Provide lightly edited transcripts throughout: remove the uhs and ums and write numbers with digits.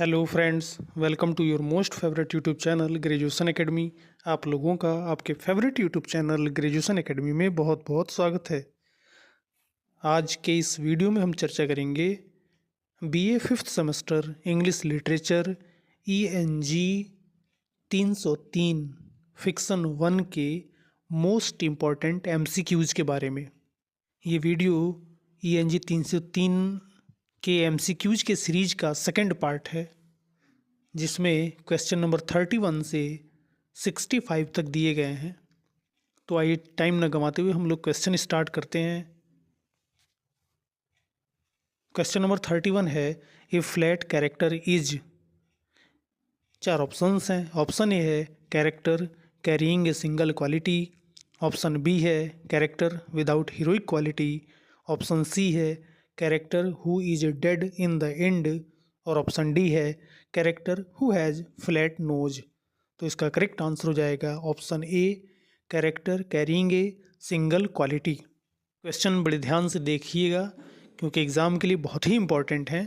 Hello friends, welcome to your most favourite YouTube channel Graduation Academy. आप लोगों का आपके favourite YouTube channel Graduation Academy में बहुत बहुत स्वागत है। आज के इस वीडियो में हम चर्चा करेंगे BA fifth semester English literature ENG 303 fiction 1 के मोस्ट इम्पॉर्टेंट MCQs के बारे में। ये वीडियो ENG 303 के MCQs के सीरीज का सेकंड पार्ट है, जिसमें क्वेश्चन नंबर 31 से 65 तक दिए गए हैं। तो आइए टाइम न गंवाते हुए हम लोग क्वेश्चन स्टार्ट करते हैं। क्वेश्चन नंबर 31 है, ए फ्लैट कैरेक्टर इज। चार ऑप्शंस हैं। ऑप्शन ए है character carrying a single quality. Option B है character without heroic quality. Option C है character who is dead in the end. और option D है character who has flat nose. तो इसका correct answer हो जाएगा option A, character carrying a single quality. Question बड़े ध्यान से देखिएगा क्योंकि एग्ज़ाम के लिए बहुत ही इम्पोर्टेंट है।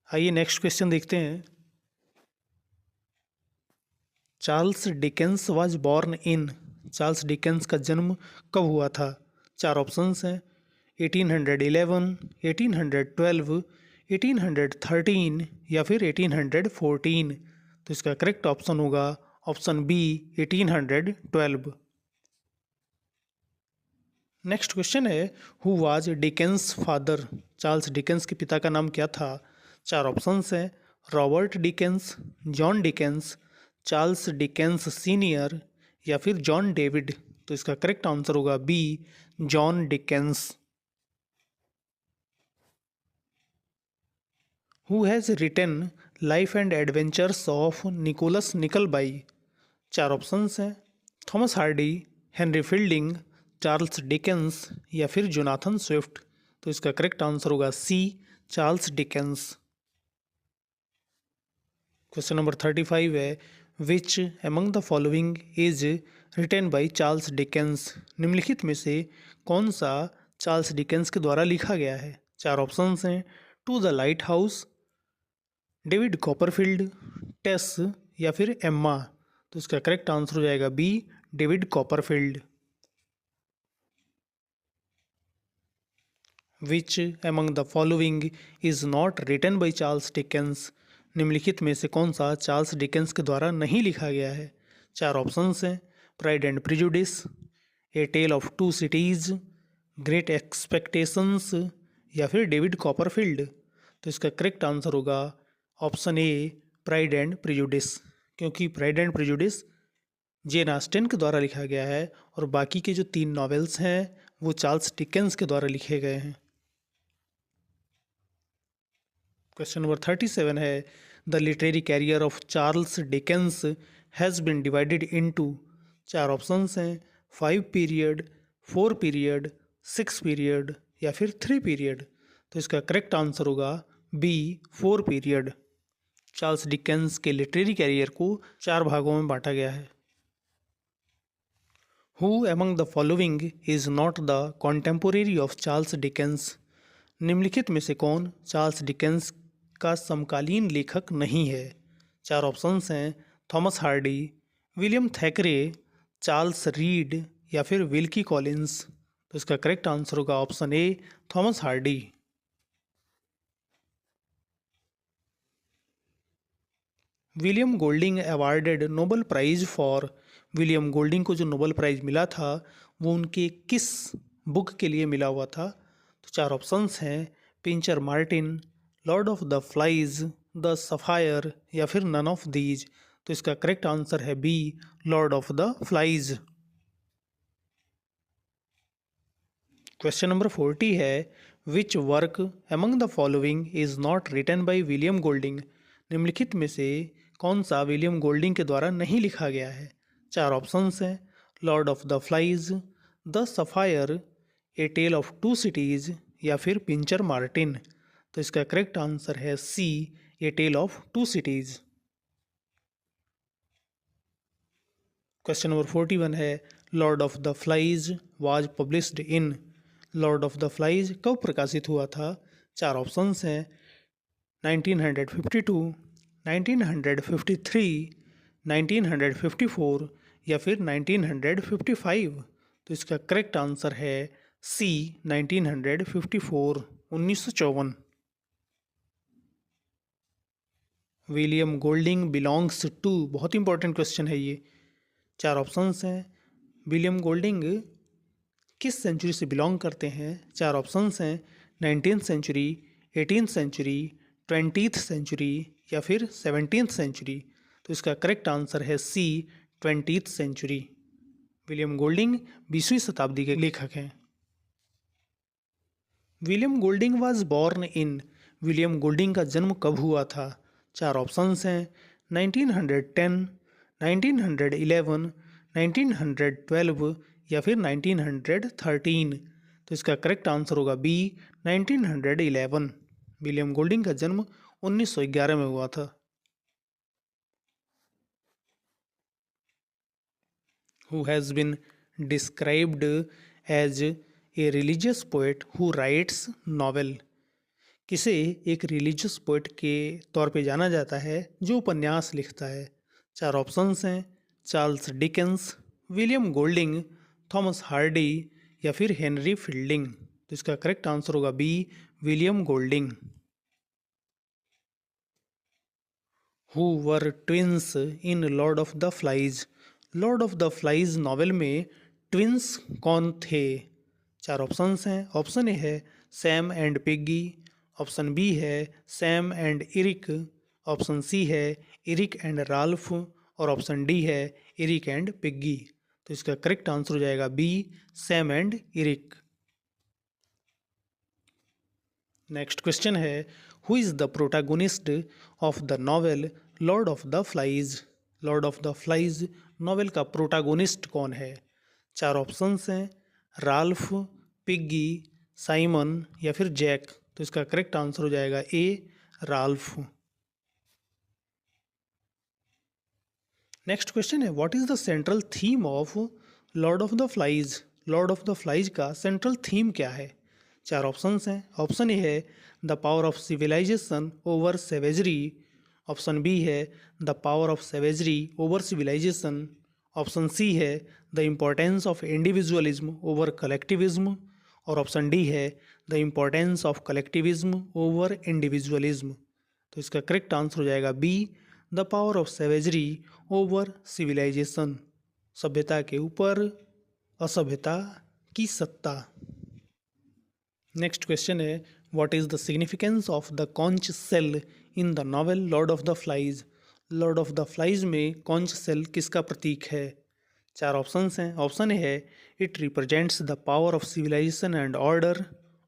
आइए नेक्स्ट क्वेश्चन देखते हैं। Charles Dickens was born in. Charles Dickens का जन्म कब हुआ था? चार ऑप्शंस हैं। 1811, 1812, 1813 या फिर 1814। तो इसका करेक्ट ऑप्शन होगा ऑप्शन बी, 1812। नेक्स्ट क्वेश्चन है, who was Dickens father. Charles Dickens के पिता का नाम क्या था? चार ऑप्शंस हैं। Robert Dickens, John Dickens, Charles Dickens senior या फिर जॉन डेविड। तो इसका करेक्ट आंसर होगा B, John Dickens. Who has written life and adventures of Nicholas Nickleby. चार ऑप्शंस हैं। Thomas Hardy, Henry Fielding, Charles Dickens या फिर जोनाथन स्विफ्ट। तो इसका करेक्ट आंसर होगा C, Charles Dickens. Question number 35 है, which among the following is written by Charles Dickens. निम्नलिखित में से कौन सा चार्ल्स डिकेंस के द्वारा लिखा गया है? चार ऑप्शंस हैं। To the lighthouse, David Copperfield, Tess या फिर एम्मा। तो इसका करेक्ट आंसर हो जाएगा B, David Copperfield. Which among the following is not written by Charles Dickens. निम्नलिखित में से कौन सा चार्ल्स डिकेंस के द्वारा नहीं लिखा गया है? चार ऑप्शंस हैं। Pride and prejudice, a tell of to cities, great expectations या फिर डेविड कॉपरफील्ड। तो इसका करेक्ट आंसर होगा option A, pride and prejudice, क्योंकि pride and prejudice Jane Austen के द्वारा लिखा गया है और बाकी के जो तीन नॉवेल्स हैं वो चार्ल्स डिकेंस के द्वारा लिखे गए हैं। क्वेश्चन नंबर 37 है, the literary carrier of Charles Dickens has been divided into. चार ऑप्शंस हैं। 5 पीरियड, 4 पीरियड, 6 पीरियड या फिर 3 पीरियड। तो इसका करेक्ट आंसर होगा बी, 4 पीरियड। चार्ल्स डिकेंस के लिटरेरी कैरियर को 4 भागों में बांटा गया है। Who among the following is not the contemporary of Charles Dickens. निम्नलिखित में से कौन चार्ल्स डिकेंस का समकालीन लेखक नहीं है? चार ऑप्शंस हैं। Thomas Hardy, William Thackeray, Charles Reade या फिर विल्की कॉलिंस। तो इसका करेक्ट आंसर होगा option A, Thomas Hardy. William Golding awarded Nobel prize for. William Golding को जो नोबल प्राइज मिला था वो उनके किस बुक के लिए मिला हुआ था? तो चार ऑप्शंस हैं। Pincher Martin, Lord of the Flies, the Sapphire या फिर नन ऑफ दीज। तो इसका करेक्ट आंसर है B, Lord of the Flies. Question number 40 है, which work among the following is not written by William Golding. निम्नलिखित में से कौन सा विलियम गोल्डिंग के द्वारा नहीं लिखा गया है? चार ऑप्शंस हैं। Lord of the Flies, the Sapphire, A tell of to Cities या फिर पिंचर मार्टिन। तो इसका करेक्ट आंसर है C, A tell of to Cities. Question number 41 है, Lord of the Flies was published in. Lord of the Flies कब प्रकाशित हुआ था? चार ऑप्शंस हैं। 1952, 1953, 1954 या फिर 1955। तो इसका करेक्ट आंसर है सी 1954, 1954। विलियम गोल्डिंग बिलोंग्स टू, बहुत इंपॉर्टेंट क्वेश्चन है ये। चार ऑप्शंस हैं। विलियम गोल्डिंग किस सेंचुरी से बिलोंग करते हैं? चार ऑप्शंस हैं। 19th century, 18th century, 20th century या फिर 17th सेंचुरी। तो इसका करेक्ट आंसर है सी 20th सेंचुरी। विलियम गोल्डिंग 20वीं शताब्दी के लेखक हैं। William Golding was born in, William Golding का जन्म कब हुआ था? चार ऑप्शंस हैं। 1910, 1911, 1912 या फिर 1913। तो इसका करेक्ट आंसर होगा बी 1911। विलियम गोल्डिंग का जन्म 1911 में हुआ था। Who has been described as a religious poet who writes novel? किसे एक रिलीजियस पोएट के तौर पे जाना जाता है जो उपन्यास लिखता है? चार ऑप्शंस हैं। Charles Dickens, William Golding, Thomas Hardy या फिर हेनरी फील्डिंग। तो इसका करेक्ट आंसर होगा B William Golding. Who were twins in Lord of the Flies, Lord of the Flies novel में ट्विंस कौन थे? चार ऑप्शंस हैं। ऑप्शन ए है Sam and Piggy, option B है Sam and Eric, option C है Eric and Ralph और option D है इरिक एंड पिग्गी। तो इसका करेक्ट आंसर हो जाएगा B Sam and Eric. Next question है who is the protagonist of the novel Lord of the Flies, Lord of the Flies novel का protagonist कौन है? चार ऑप्शंस हैं। राल्फ, पिग्गी, साइमन या फिर जैक। तो इसका करेक्ट आंसर हो जाएगा ए राल्फ। नेक्स्ट क्वेश्चन है what is the central theme of Lord of the Flies, Lord of the Flies का सेंट्रल थीम क्या है? चार ऑप्शंस हैं। ऑप्शन ए है the power of civilisation over savagery, option B है the power of savagery over civilisation, option C है the importance of individualism over collectivism और option D है the importance of collectivism over individualism. तो इसका correct answer हो जाएगा B the power of savagery over civilisation, सभ्यता के ऊपर असभ्यता की सत्ता। नेक्स्ट क्वेश्चन है what is the significance of the conch shell in the novel Lord of the Flies, Lord of the Flies में कॉन्च सेल किसका प्रतीक है? चार ऑप्शंस हैं। ऑप्शन ए है it represents the power of civilisation and order,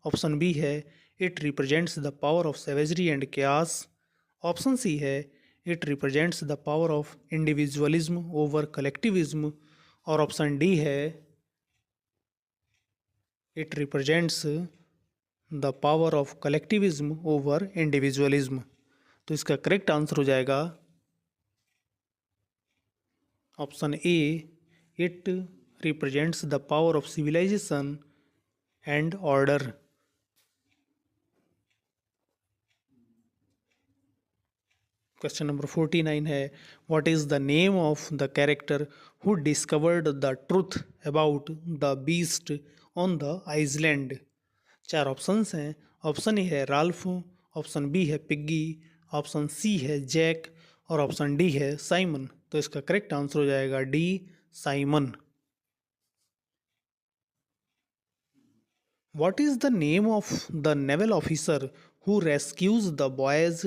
option B है it represents the power of savagery and chaos, option C है it represents the power of individualism over collectivism और option D है it represents the power of collectivism over individualism. तो इसका correct answer हो जाएगा option A it represents the power of civilisation and order. Question number 49 है what is the name of the character who discovered the truth about the beast on the island? चार options हैं। Option A है Ralph, option B है piggy, option C है Jack और option D है Simon. तो इसका करेक्ट आंसर हो जाएगा D Simon. What is the name of the naval officer who rescues the boys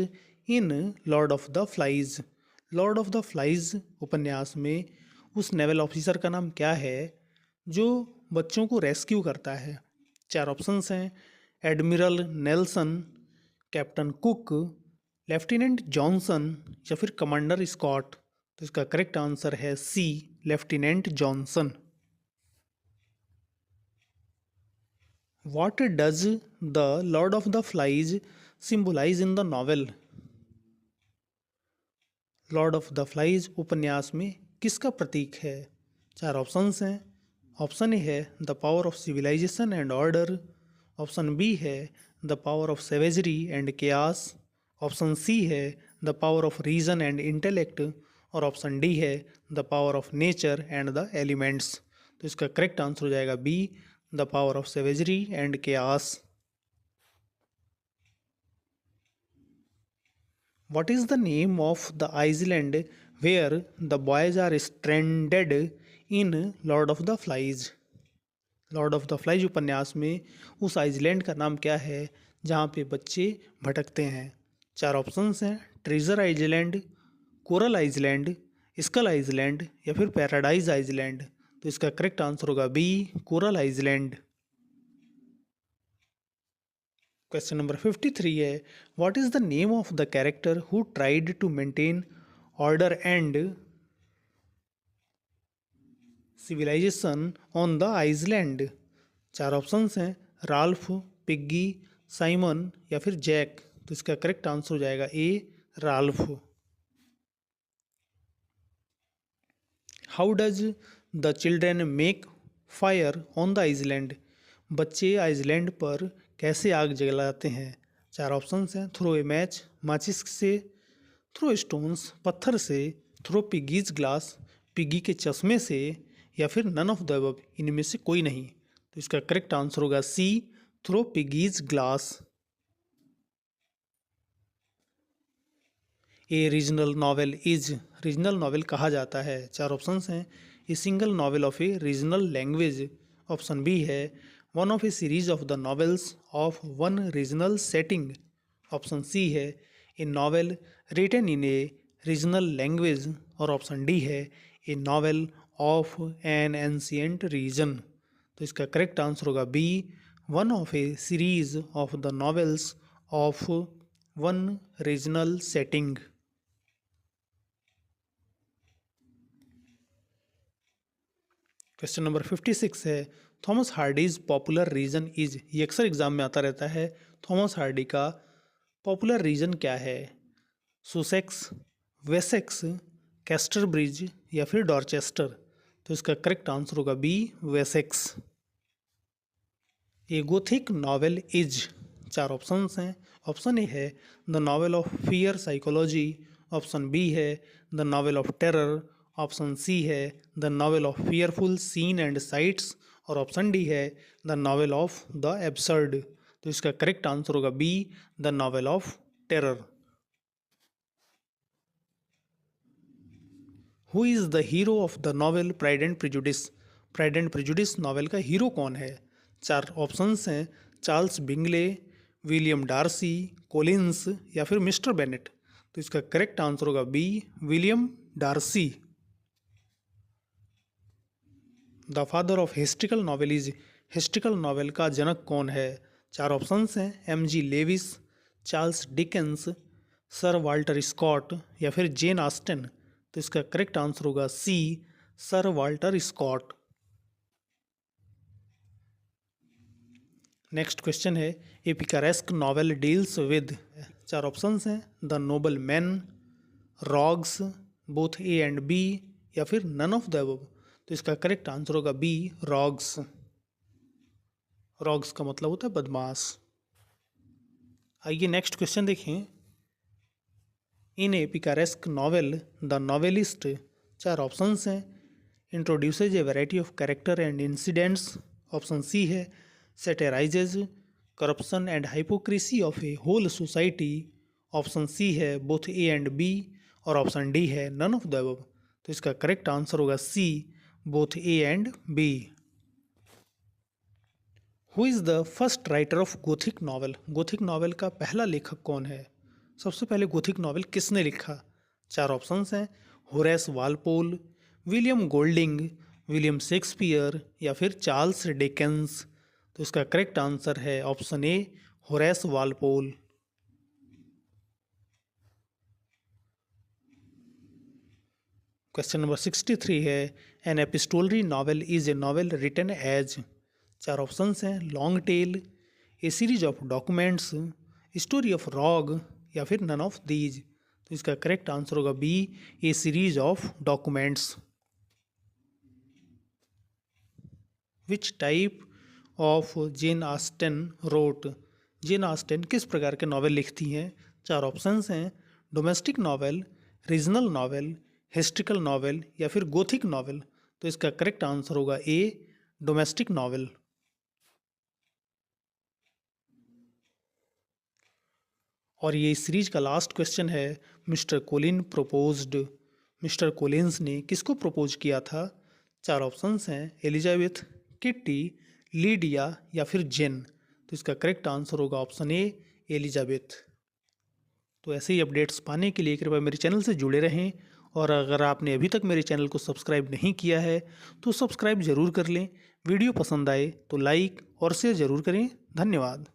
in Lord of the Flies, Lord of the flies उपन्यास में उस नेवल ऑफिसर का नाम क्या है जो बच्चों को रेस्क्यू करता है? चार ऑप्शंस हैं। Admiral Nelson, Captain Cook, Lieutenant Johnson या फिर कमांडर स्कॉट। तो इसका करेक्ट आंसर है C Lieutenant Johnson. What does the Lord of the Flies symbolize in the novel? Lord of the flies उपन्यास में किसका प्रतीक है? चार ऑप्शंस हैं। ऑप्शन ए है the power of civilisation and order, option B है the power of savagery and chaos, option C है the power of reason and intellect, और ऑप्शन डी है the power of nature and the elements. तो इसका correct answer हो जाएगा B, the power of savagery and chaos. What is the name of the island where the boys are stranded in Lord of the Flies? Lord of the flies उपन्यास में उस Iceland का नाम क्या है जहाँ पे बच्चे भटकते हैं? चार ऑप्शंस हैं, Treasure Island, Coral Island, Skull Island या फिर पैराडाइज आइसलैंड। तो इसका करेक्ट आंसर होगा B, Coral Island. Question number 53 है, what is the name of the character who tried to maintain order and civilisation on the island? चार options हैं, Ralph, Piggy, Simon या फिर जैक। तो इसका करेक्ट आंसर हो जाएगा A, Ralph. How does the children make fire on the island? बच्चे Iceland पर कैसे आग जलाते हैं? चार ऑप्शंस हैं, थ्रो ए मैच, माचिस से, थ्रो स्टोन्स, पत्थर से, थ्रो पिगीज ग्लास, पिगी के चश्मे से, या फिर नन ऑफ द अबव, इनमें से कोई नहीं। तो इसका करेक्ट आंसर होगा C, throw Piggy's glass. A regional novel is, regional novel कहा जाता है। चार ऑप्शंस हैं, a single novel of a regional language, option B है one of a series of the novels of one regional setting, option C है a novel written in a regional language, और option D है a novel of an ancient region. तो इसका correct answer होगा B, one of a series of the novels of one regional setting. Question number 56 है, Thomas Hardy's popular region is, ये अक्सर exam में आता रहता है। थॉमस हार्डी का पॉपुलर रीजन क्या है? सुसेक्स, वेसेक्स, कैस्टर ब्रिज या फिर डॉर्चेस्टर। तो इसका करेक्ट आंसर होगा B, Wessex. A gothic novel is, चार ऑप्शंस हैं, ऑप्शन ए है the novel of fear psychology, option B है the novel of terror, option C है the novel of fearful scene and sights, और option D है the novel of the absurd. तो इसका correct answer होगा B, the novel of terror. Who is the hero of the novel Pride and prejudice? Pride and Prejudice novel का hero कौन है? चार options हैं, Charles Bingley, William Darcy, Collins या फिर मिस्टर बेनेट। तो इसका करेक्ट आंसर होगा B, William Darcy. The father of historical novel is, historical novel का जनक कौन है? चार ऑप्शंस हैं, M G Lewis, Charles Dickens, Sir Walter Scott या फिर जेन ऑस्टन। तो इसका करेक्ट आंसर होगा C, Sir Walter Scott. Next question है, a picaresque novel deals with, चार ऑप्शंस हैं, the noble man, rogues, both A and B या फिर नन ऑफ द अबव। तो इसका करेक्ट आंसर होगा बी, रॉग्स। रॉग्स का मतलब होता है बदमाश। आइए नेक्स्ट क्वेश्चन देखें। In a picaresque novel the novelist, चार ऑप्शंस हैं, introduces a variety of character and incidents, option C है satirises corruption and hypocrisy of a whole society, option C है बोथ ए एंड बी, और option D है none of the above. तो इसका correct answer होगा C, both A and B. Who is the first writer of gothic novel? Gothic novel का पहला लेखक कौन है? सबसे पहले गोथिक नॉवल किसने लिखा? चार ऑप्शंस हैं, Horace Walpole, William Golding, William Shakespeare या फिर चार्ल्स डिकेंस। तो इसका करेक्ट आंसर है option A, Horace Walpole. Question number 63 है, an epistolary novel is a novel written as, चार ऑप्शंस हैं, long tale, a series of documents, story of rogue या फिर नन ऑफ दीज। तो इसका करेक्ट आंसर होगा B, a series of documents. Which type of Jane Austen wrote, Jane Austin किस प्रकार के नॉवेल लिखती हैं? चार ऑप्शंस हैं, domestic novel, regional novel, historical novel या फिर गोथिक नॉवेल। तो इसका करेक्ट आंसर होगा ए, डोमेस्टिक नॉवेल। और ये इस सीरीज का लास्ट क्वेश्चन है, mister Colin proposed. Mister Collins ने किसको प्रपोज किया था? चार ऑप्शंस हैं, एलिजाबेथ, किट्टी, लीडिया या फिर जेन। तो इसका करेक्ट आंसर होगा ऑप्शन ए, एलिजाबेथ। तो ऐसे ही अपडेट्स पाने के लिए कृपया मेरे चैनल से जुड़े रहें, और अगर आपने अभी तक मेरे चैनल को सब्सक्राइब नहीं किया है तो सब्सक्राइब ज़रूर कर लें। वीडियो पसंद आए तो लाइक और शेयर ज़रूर करें। धन्यवाद।